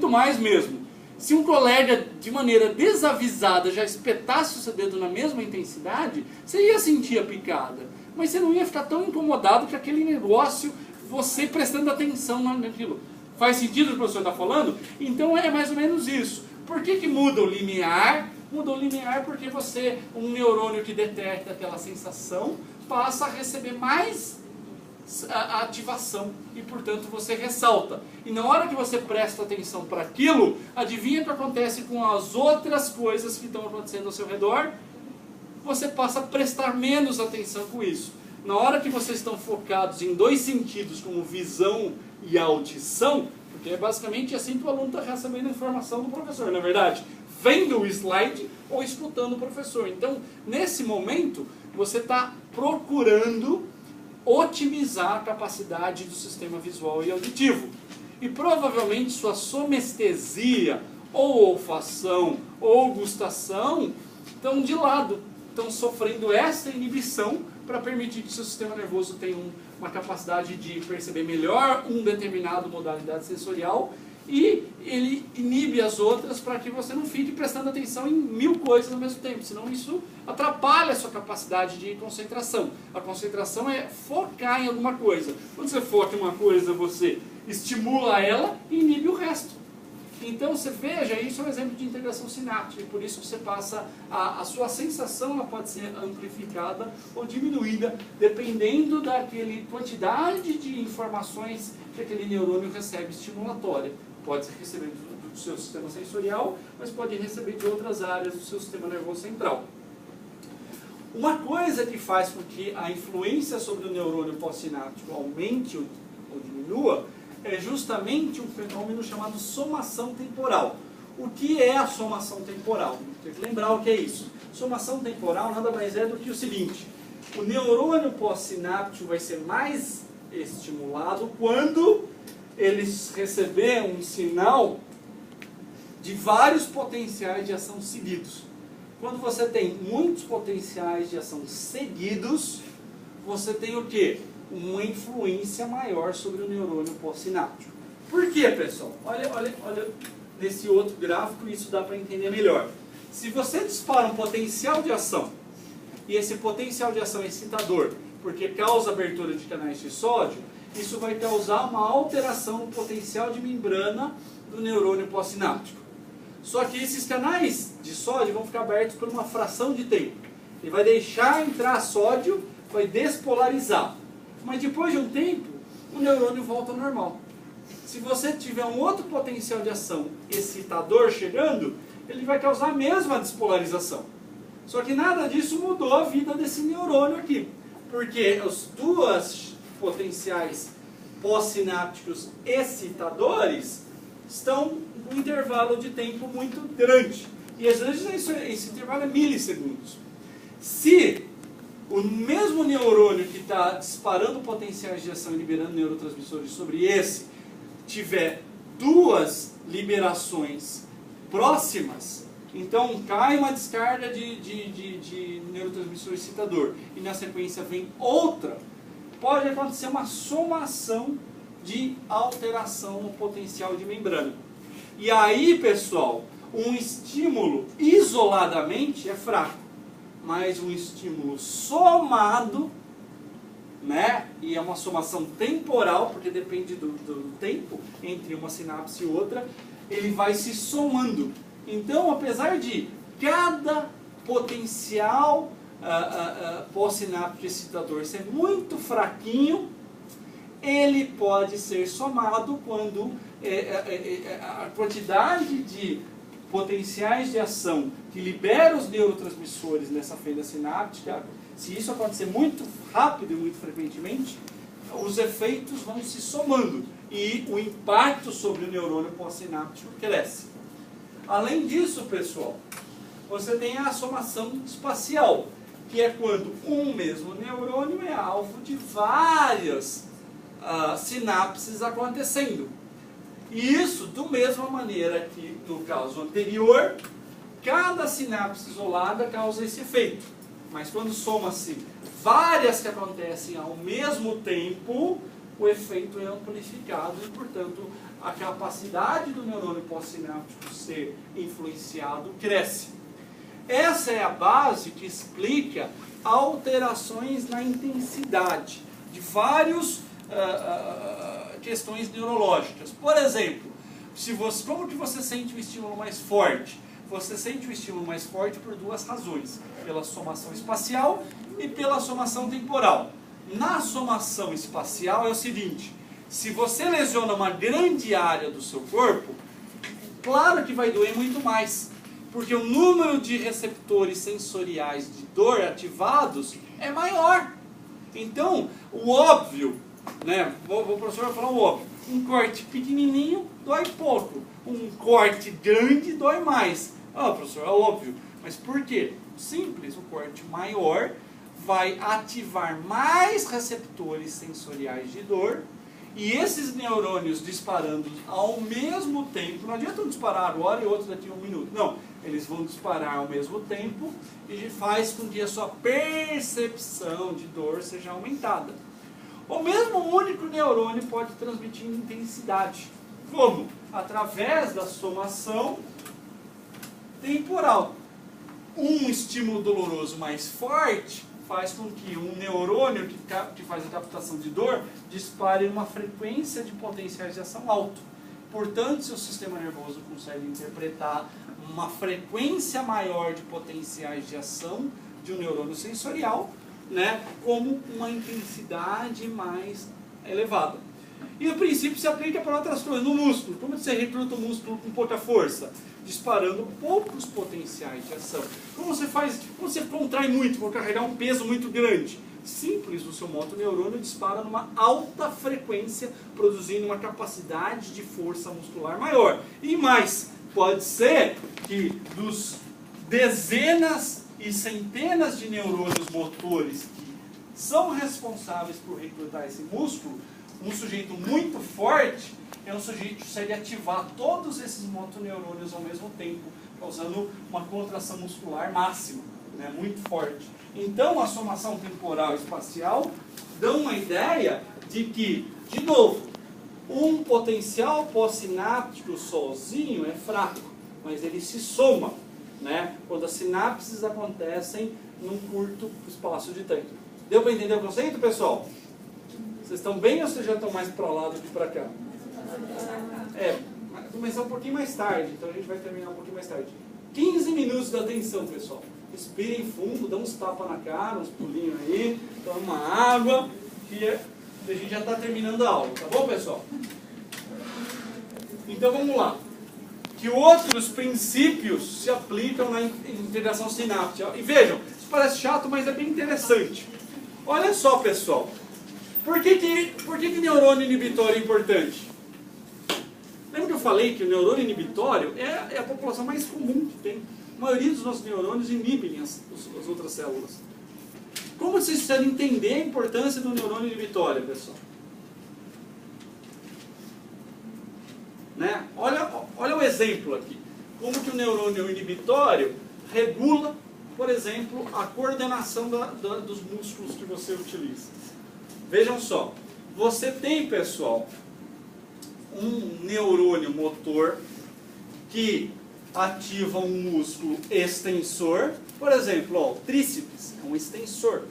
muito mais mesmo. Se um colega, de maneira desavisada, já espetasse o seu dedo na mesma intensidade, você ia sentir a picada. Mas você não ia ficar tão incomodado com aquele negócio, você prestando atenção naquilo. Faz sentido o que o professor está falando? Então é mais ou menos isso. Por que muda o limiar? Muda o limiar porque um neurônio que detecta aquela sensação, passa a receber mais a ativação e, portanto, você ressalta. E na hora que você presta atenção para aquilo, adivinha o que acontece com as outras coisas que estão acontecendo ao seu redor? Você passa a prestar menos atenção com isso. Na hora que vocês estão focados em dois sentidos, como visão e audição, porque é basicamente assim que o aluno está recebendo a informação do professor, na verdade, vendo o slide ou escutando o professor. Então, nesse momento, você está procurando otimizar a capacidade do sistema visual e auditivo. E provavelmente sua somestesia, ou olfação, ou gustação, estão de lado, estão sofrendo essa inibição para permitir que seu sistema nervoso tenha uma capacidade de perceber melhor uma determinada modalidade sensorial e ele inibe as outras para que você não fique prestando atenção em 1000 coisas ao mesmo tempo, senão isso atrapalha a sua capacidade de concentração. A concentração é focar em alguma coisa. Quando você foca em uma coisa, você estimula ela e inibe o resto. Então você veja, isso é um exemplo de integração sináptica, e por isso você passa, a sua sensação ela pode ser amplificada ou diminuída, dependendo daquela quantidade de informações que aquele neurônio recebe estimulatória. Pode receber do seu sistema sensorial, mas pode receber de outras áreas do seu sistema nervoso central. Uma coisa que faz com que a influência sobre o neurônio pós-sináptico aumente ou diminua é justamente um fenômeno chamado somação temporal. O que é a somação temporal? Tem que lembrar o que é isso. Somação temporal nada mais é do que o seguinte: o neurônio pós-sináptico vai ser mais estimulado quando ele receber um sinal de vários potenciais de ação seguidos. Quando você tem muitos potenciais de ação seguidos, você tem o quê? Uma influência maior sobre o neurônio pós-sináptico. Por quê, pessoal? Olha nesse outro gráfico, isso dá para entender melhor. Se você dispara um potencial de ação, e esse potencial de ação é excitador, porque causa abertura de canais de sódio, isso vai causar uma alteração no potencial de membrana do neurônio pós-sináptico. Só que esses canais de sódio vão ficar abertos por uma fração de tempo. Ele vai deixar entrar sódio, vai despolarizar. Mas depois de um tempo, o neurônio volta ao normal. Se você tiver um outro potencial de ação excitador chegando, ele vai causar a mesma despolarização. Só que nada disso mudou a vida desse neurônio aqui. Porque os dois potenciais pós-sinápticos excitadores estão com um intervalo de tempo muito grande. E às vezes esse intervalo é milissegundos. Se o mesmo neurônio que está disparando potenciais de ação e liberando neurotransmissores sobre esse tiver duas liberações próximas, então cai uma descarga de neurotransmissor excitador e na sequência vem outra, pode acontecer uma somação de alteração no potencial de membrana. E aí, pessoal, um estímulo isoladamente é fraco, mas um estímulo somado, né, e é uma somação temporal, porque depende do tempo entre uma sinapse e outra, ele vai se somando. Então, apesar de cada potencial pós-sináptico excitador ser muito fraquinho, ele pode ser somado quando a quantidade de potenciais de ação que libera os neurotransmissores nessa fenda sináptica, se isso acontecer muito rápido e muito frequentemente, os efeitos vão se somando e o impacto sobre o neurônio pós-sináptico cresce. Além disso, pessoal, você tem a somação espacial, que é quando um mesmo neurônio é alvo de várias sinapses acontecendo. E isso, da mesma maneira que no caso anterior, cada sinapse isolada causa esse efeito. Mas quando soma-se várias que acontecem ao mesmo tempo, o efeito é amplificado e, portanto, a capacidade do neurônio pós-sináptico ser influenciado cresce. Essa é a base que explica alterações na intensidade de várias questões neurológicas. Por exemplo, como que você sente o estímulo mais forte? Você sente o estímulo mais forte por duas razões: pela somação espacial e pela somação temporal. Na somação espacial é o seguinte: se você lesiona uma grande área do seu corpo, claro que vai doer muito mais, porque o número de receptores sensoriais de dor ativados é maior. Então, o óbvio, né? O professor vai falar o óbvio: um corte pequenininho dói pouco, um corte grande dói mais. Professor, é óbvio. Mas por quê? Simples, o corte maior vai ativar mais receptores sensoriais de dor, e esses neurônios disparando ao mesmo tempo, não adianta um disparar agora e outro daqui a 1 minuto, não, eles vão disparar ao mesmo tempo e faz com que a sua percepção de dor seja aumentada. O mesmo único neurônio pode transmitir intensidade. Como? Através da somação temporal. Um estímulo doloroso mais forte faz com que um neurônio que faz a captação de dor dispare uma frequência de potenciais de ação alto. Portanto, seu sistema nervoso consegue interpretar uma frequência maior de potenciais de ação de um neurônio sensorial, né, como uma intensidade mais elevada. E o princípio se aplica para outras coisas. No músculo, como você recruta o músculo com pouca força? Disparando poucos potenciais de ação. Como você faz? Como você contrai muito, for carregar um peso muito grande? Simples, o seu motoneurônio dispara numa alta frequência, produzindo uma capacidade de força muscular maior. E mais, pode ser que dos dezenas e centenas de neurônios motores que são responsáveis por recrutar esse músculo, um sujeito muito forte é um sujeito que consegue ativar todos esses motoneurônios ao mesmo tempo, causando uma contração muscular máxima, né, muito forte. Então, a somação temporal e espacial dão uma ideia de que, de novo, um potencial pós-sináptico sozinho é fraco, mas ele se soma, né, quando as sinapses acontecem num curto espaço de tempo. Deu para entender o conceito, pessoal? Vocês estão bem ou vocês já estão mais para lá do que para cá? Vai começar um pouquinho mais tarde, então a gente vai terminar um pouquinho mais tarde. 15 minutos de atenção, pessoal. Respirem fundo, dá uns tapas na cara, uns pulinhos aí, toma uma água, que a gente já está terminando a aula, tá bom, pessoal? Então vamos lá. Que outros princípios se aplicam na integração sináptica? E vejam, isso parece chato, mas é bem interessante. Olha só, pessoal. Por que neurônio inibitório é importante? Lembra que eu falei que o neurônio inibitório é a população mais comum que tem? A maioria dos nossos neurônios inibem as outras células. Como vocês precisam entender a importância do neurônio inibitório, pessoal? Né? Olha o exemplo aqui. Como que o neurônio inibitório regula, por exemplo, a coordenação dos músculos que você utiliza. Vejam só, você tem, pessoal, um neurônio motor que ativa um músculo extensor. Por exemplo, o tríceps é um extensor.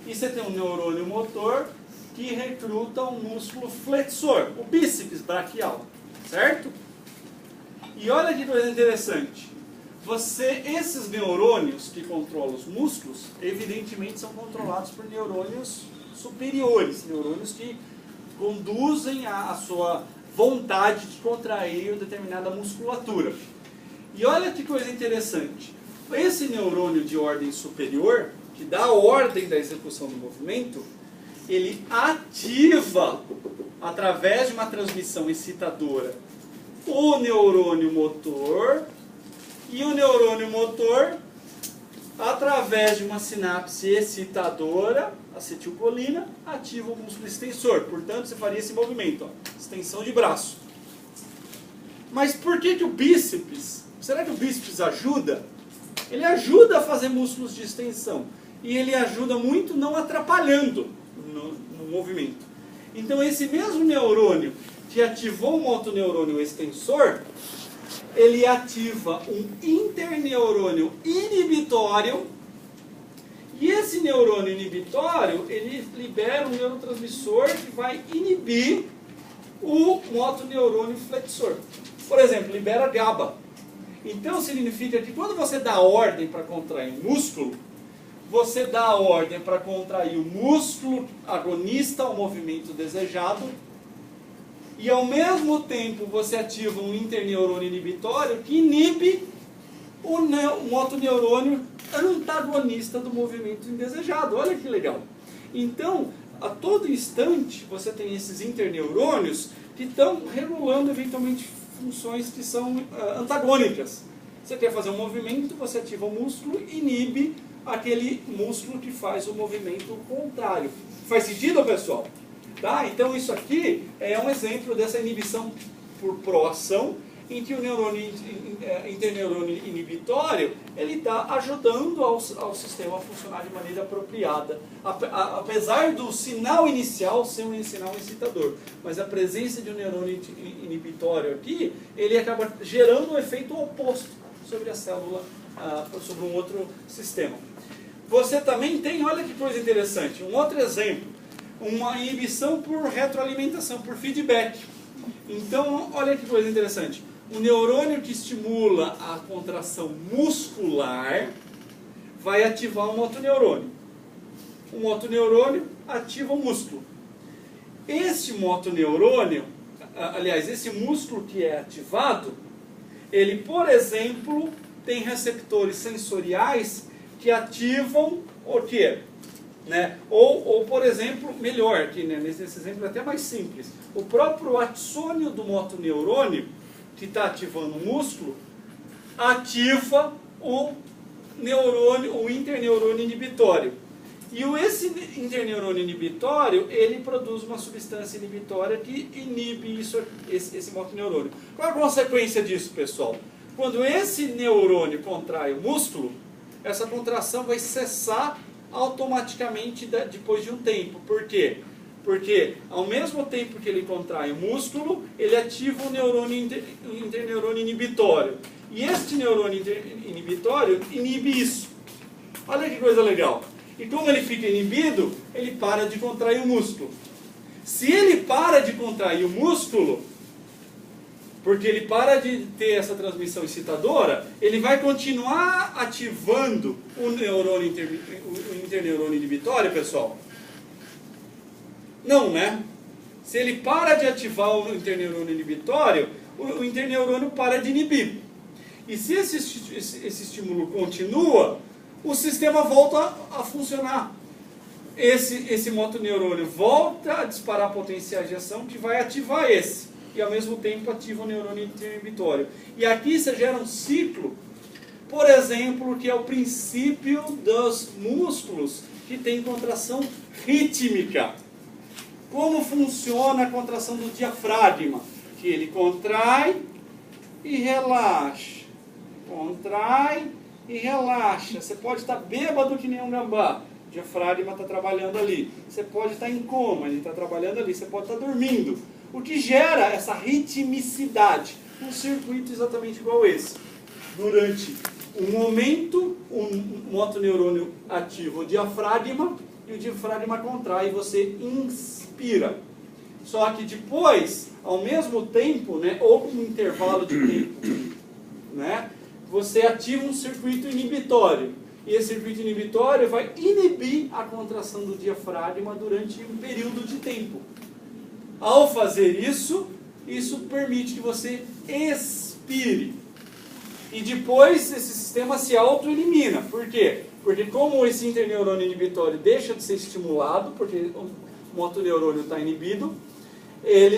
E você tem um neurônio motor que recruta um músculo flexor, o bíceps braquial, certo? E olha que coisa interessante. Esses neurônios que controlam os músculos, evidentemente são controlados por neurônios superiores, neurônios que conduzem a sua vontade de contrair determinada musculatura. E olha que coisa interessante. Esse neurônio de ordem superior, que dá a ordem da execução do movimento, ele ativa, através de uma transmissão excitadora, o neurônio motor, e o neurônio motor, através de uma sinapse excitadora, acetilcolina, ativa o músculo extensor. Portanto, você faria esse movimento, ó, extensão de braço. Mas por que o bíceps? Será que o bíceps ajuda? Ele ajuda a fazer músculos de extensão. E ele ajuda muito não atrapalhando no movimento. Então esse mesmo neurônio que ativou o motoneurônio extensor, ele ativa um interneurônio inibitório, e esse neurônio inibitório, ele libera um neurotransmissor que vai inibir o motoneurônio flexor. Por exemplo, libera GABA. Então significa que quando você dá ordem para contrair um músculo, você dá a ordem para contrair o músculo agonista ao movimento desejado, e ao mesmo tempo você ativa um interneurônio inibitório que inibe o motoneurônio antagonista do movimento indesejado. Olha que legal. Então, a todo instante, você tem esses interneurônios que estão regulando eventualmente funções que são antagônicas. Você quer fazer um movimento, você ativa o músculo e inibe aquele músculo que faz o movimento contrário. Faz sentido, pessoal? Tá? Então isso aqui é um exemplo dessa inibição por proação, em que o interneurônio inibitório ele está ajudando ao sistema a funcionar de maneira apropriada, apesar do sinal inicial ser um sinal incitador, mas a presença de um neurônio inibitório aqui, ele acaba gerando um efeito oposto sobre a célula, sobre um outro sistema. Você também tem, olha que coisa interessante, um outro exemplo, uma inibição por retroalimentação, por feedback. Então, olha que coisa interessante. Um neurônio que estimula a contração muscular vai ativar um motoneurônio. O motoneurônio ativa o músculo. Esse motoneurônio, aliás, esse músculo que é ativado, ele, por exemplo, tem receptores sensoriais que ativam o quê? Né? Ou, por exemplo, melhor, que né, nesse exemplo é até mais simples, o próprio axônio do motoneurônio, que está ativando o músculo, ativa o interneurônio inibitório. E esse interneurônio inibitório, ele produz uma substância inibitória que inibe esse motoneurônio. Qual a consequência disso, pessoal? Quando esse neurônio contrai o músculo, essa contração vai cessar automaticamente depois de um tempo. Por quê? Porque ao mesmo tempo que ele contrai o músculo, ele ativa o interneurônio inibitório. E este neurônio inibitório inibe isso. Olha que coisa legal. E como ele fica inibido, ele para de contrair o músculo. Se ele para de contrair o músculo, porque ele para de ter essa transmissão excitadora, ele vai continuar ativando o interneurônio inibitório, pessoal? Não, né? Se ele para de ativar o interneurônio inibitório, o interneurônio para de inibir. E se esse estímulo continua, o sistema volta a funcionar. Esse motoneurônio volta a disparar potenciais de ação que vai ativar esse. E ao mesmo tempo ativa o neurônio inibitório. E aqui você gera um ciclo, por exemplo, que é o princípio dos músculos que tem contração rítmica. Como funciona a contração do diafragma? Que ele contrai e relaxa. Contrai e relaxa. Você pode estar bêbado que nem um gambá. O diafragma está trabalhando ali. Você pode estar em coma, ele está trabalhando ali. Você pode estar dormindo. O que gera essa ritmicidade? Um circuito exatamente igual esse. Durante um momento, um motoneurônio ativa o diafragma e o diafragma contrai e você inspira. Só que depois, ao mesmo tempo, né, ou com um intervalo de tempo, né, você ativa um circuito inibitório. E esse circuito inibitório vai inibir a contração do diafragma durante um período de tempo. Ao fazer isso, isso permite que você expire. E depois esse sistema se auto-elimina. Por quê? Porque como esse interneurônio inibitório deixa de ser estimulado, porque o motoneurônio está inibido,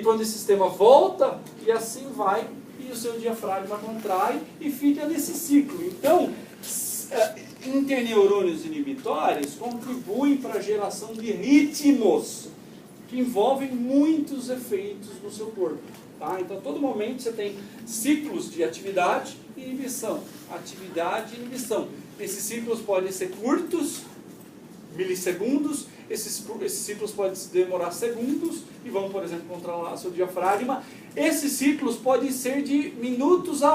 quando esse sistema volta, e assim vai, e o seu diafragma contrai e fica nesse ciclo. Então, interneurônios inibitórios contribuem para a geração de ritmos, que envolvem muitos efeitos no seu corpo. Tá? Então, a todo momento você tem ciclos de atividade e inibição. Atividade e inibição. Esses ciclos podem ser curtos, milissegundos, esses ciclos podem demorar segundos e vão, por exemplo, controlar seu diafragma. Esses ciclos podem ser de minutos a